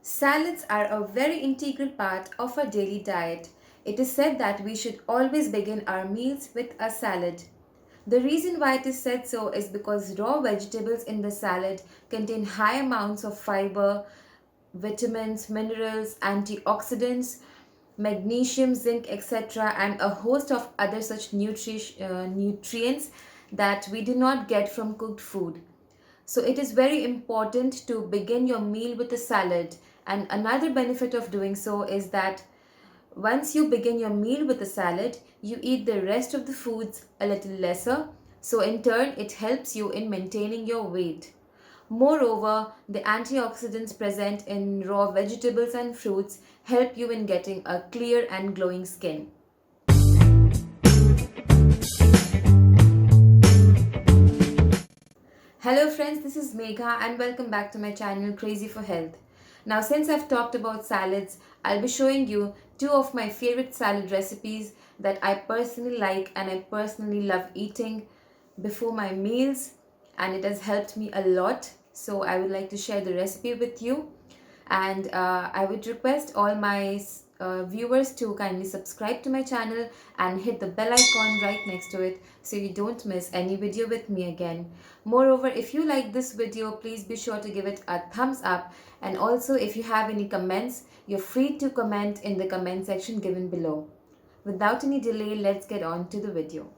Salads are a very integral part of our daily diet. It is said that we should always begin our meals with a salad. The reason why it is said so is because raw vegetables in the salad contain high amounts of fiber, vitamins, minerals, antioxidants, magnesium, zinc, etc., and a host of other such nutrients that we do not get from cooked food. So it is very important to begin your meal with a salad. And another benefit of doing so is that once you begin your meal with a salad, you eat the rest of the foods a little lesser. So in turn, it helps you in maintaining your weight. Moreover, the antioxidants present in raw vegetables and fruits help you in getting a clear and glowing skin. Hello friends, this is Megha and welcome back to my channel Crazy for Health. Now since I've talked about salads, I'll be showing you two of my favorite salad recipes that I personally like and I personally love eating before my meals, and it has helped me a lot. So I would like to share the recipe with you, and I would request all my viewers to kindly subscribe to my channel and hit the bell icon right next to it so you don't miss any video with me again. Moreover, if you like this video, please be sure to give it a thumbs up, and also if you have any comments, you're free to comment in the comment section given below. Without any delay, let's get on to the video.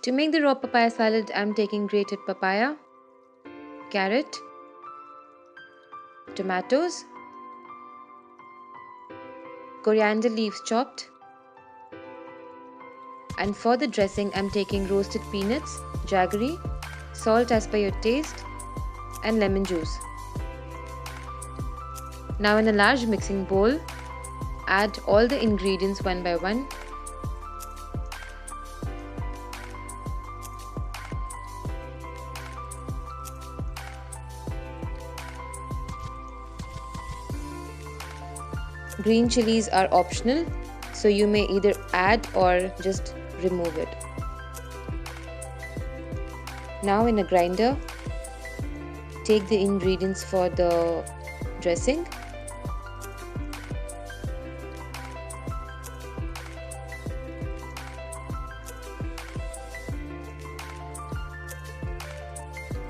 To make the raw papaya salad, I'm taking grated papaya, carrot, tomatoes, coriander leaves chopped, and for the dressing I'm taking roasted peanuts, jaggery, salt as per your taste, and lemon juice. Now in a large mixing bowl, add all the ingredients one by one. Green chilies are optional, so you may either add or just remove it. Now in a grinder, take the ingredients for the dressing.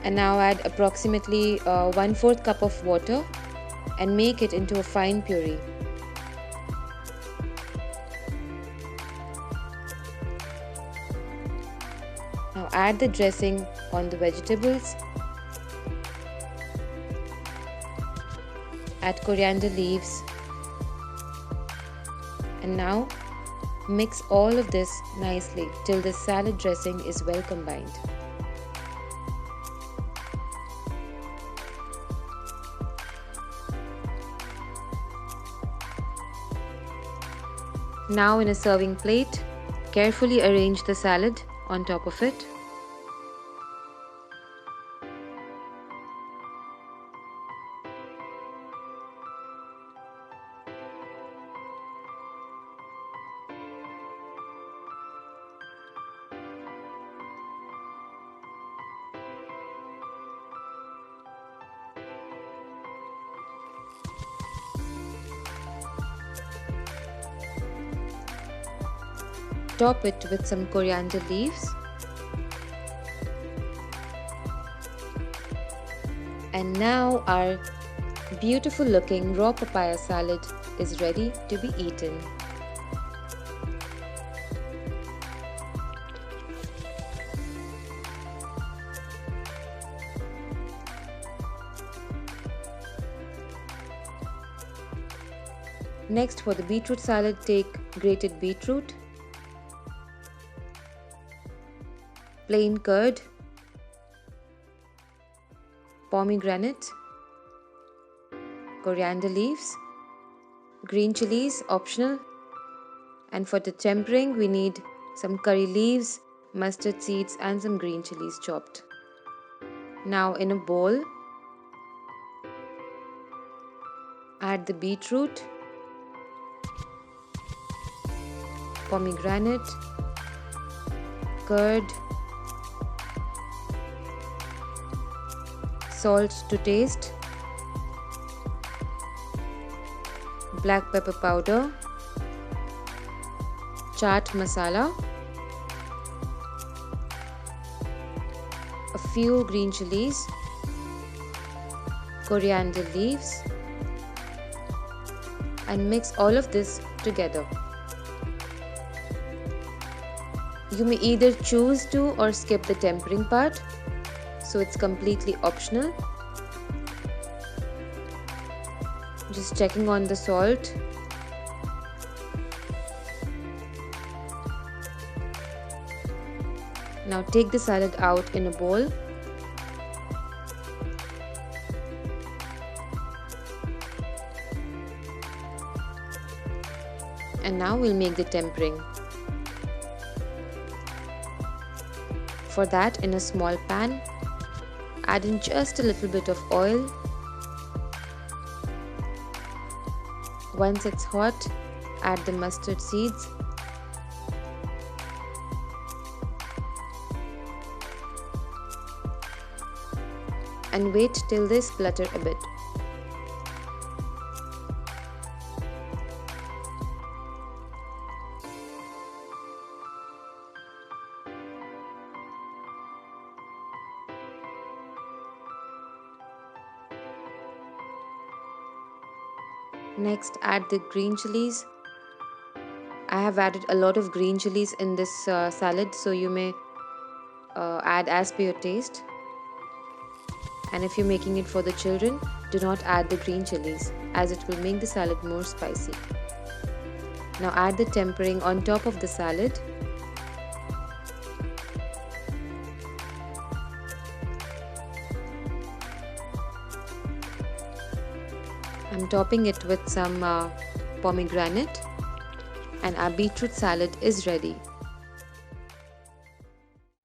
And now add approximately 1/4 cup of water and make it into a fine puree. Now add the dressing on the vegetables. Add coriander leaves. And now mix all of this nicely till the salad dressing is well combined. Now in a serving plate, carefully arrange the salad on top of it. Top it with some coriander leaves. And now our beautiful looking raw papaya salad is ready to be eaten. Next, for the beetroot salad, take grated beetroot, plain curd, pomegranate, coriander leaves, green chilies optional, and for the tempering we need some curry leaves, mustard seeds and some green chilies chopped. Now in a bowl, add the beetroot, pomegranate, curd, salt to taste, black pepper powder, chaat masala, a few green chilies, coriander leaves, and mix all of this together. You may either choose to or skip the tempering part, so it's completely optional. Just checking on the salt. Now take the salad out in a bowl. And now we'll make the tempering. For that, in a small pan, add in just a little bit of oil. Once it's hot, add the mustard seeds. And wait till they splutter a bit. Next, add the green chilies. I have added a lot of green chilies in this salad, so you may add as per your taste. And if you're making it for the children, do not add the green chilies, as it will make the salad more spicy. Now add the tempering on top of the salad. I'm topping it with some pomegranate, and our beetroot salad is ready.